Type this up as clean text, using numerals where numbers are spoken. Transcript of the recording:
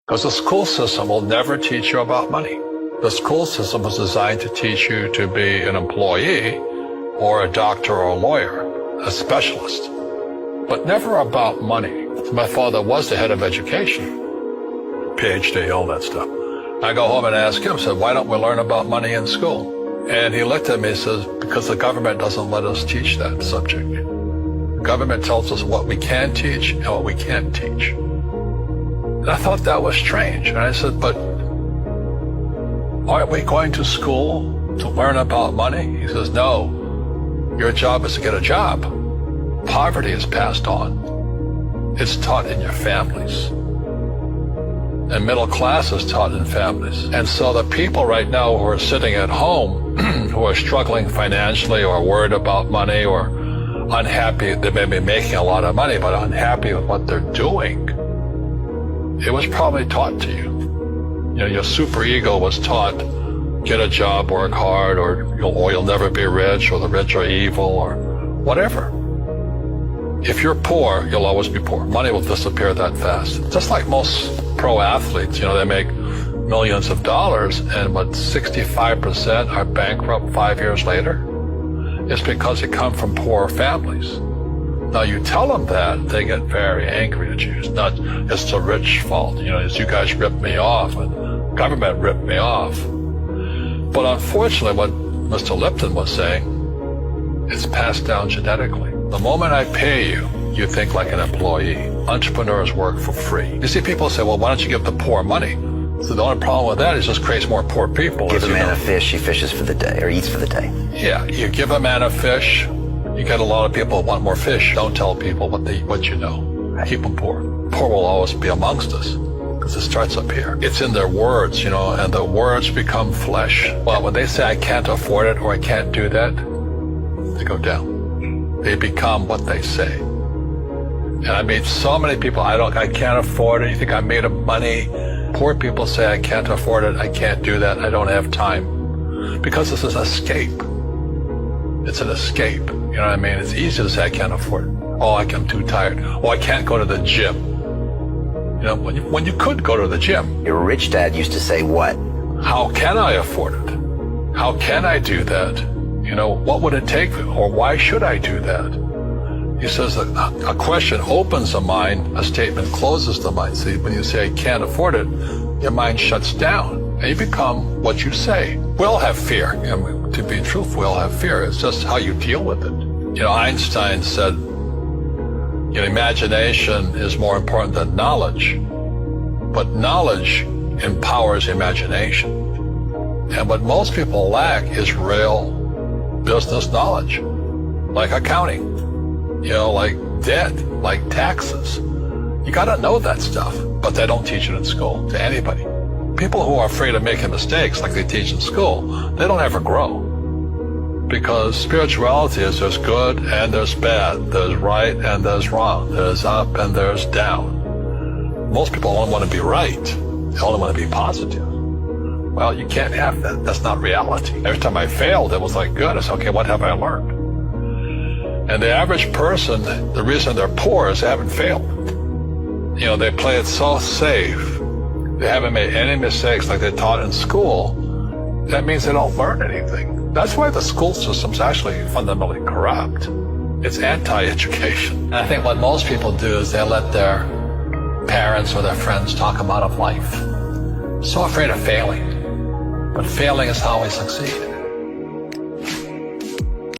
Because the school system will never teach you about money. The school system was designed to teach you to be an employee or a doctor or a lawyer, a specialist, but never about money. My father was the head of education, PhD, all that stuff. I go home and ask him, said, why don't we learn about money in school? And he looked at me and says, because the government doesn't let us teach that subject. The government tells us what we can teach and what we can't teach. And I thought that was strange. And I said, but aren't we going to school to learn about money? He says, no, your job is to get a job. Poverty is passed on. It's taught in your families. And middle class is taught in families. And so the people right now who are sitting at home, who are struggling financially or worried about money or unhappy, they may be making a lot of money, but unhappy with what they're doing, it was probably taught to you. You know, your superego was taught, get a job, work hard, or you'll never be rich, or the rich are evil, or whatever. If you're poor, you'll always be poor. Money will disappear that fast. Just like most pro athletes, they make millions of dollars, and 65% are bankrupt 5 years later. It's because they come from poor families. Now you tell them that, they get very angry at you. It's the rich fault. It's you guys ripped me off and government ripped me off. But unfortunately, what Mr. Lipton was saying, it's passed down genetically. The moment I pay you, you think like an employee. Entrepreneurs work for free. You see people say, well, why don't you give the poor money? So the only problem with that is it just creates more poor people. Give a man a fish, he fishes for the day, or eats for the day. Yeah, you give a man a fish, you get a lot of people who want more fish. Don't tell people what you know. Right. Keep them poor. Poor will always be amongst us, because it starts up here. It's in their words, and the words become flesh. Well, when they say I can't afford it or I can't do that, they go down. They become what they say. And I meet so many people, I can't afford it. You think I'm made of money? Poor people say I can't afford it, I can't do that, I don't have time. Because this is an escape. It's an escape. You know what I mean? It's easy to say I can't afford it. Oh, I'm too tired. Oh, I can't go to the gym. When you could go to the gym. Your rich dad used to say what? How can I afford it? How can I do that? What would it take, or why should I do that? He says that a question opens the mind, a statement closes the mind. See, when you say I can't afford it, your mind shuts down, and you become what you say. We all have fear. To be truthful, we all have fear. It's just how you deal with it. Einstein said, imagination is more important than knowledge, but knowledge empowers imagination. And what most people lack is real business knowledge, like accounting, like debt, like taxes. You got to know that stuff, but they don't teach it in school to anybody. People who are afraid of making mistakes, like they teach in school, they don't ever grow. Because spirituality is there's good and there's bad, there's right and there's wrong, there's up and there's down. Most people only want to be right. They only want to be positive. Well, you can't have that. That's not reality. Every time I failed, it was like, good. I said, okay, what have I learned? And the average person, the reason they're poor is they haven't failed. They play it so safe. They haven't made any mistakes like they're taught in school. That means they don't learn anything. That's why the school system's actually fundamentally corrupt. It's anti-education. And I think what most people do is they let their parents or their friends talk them out of life. So afraid of failing. But failing is how we succeed.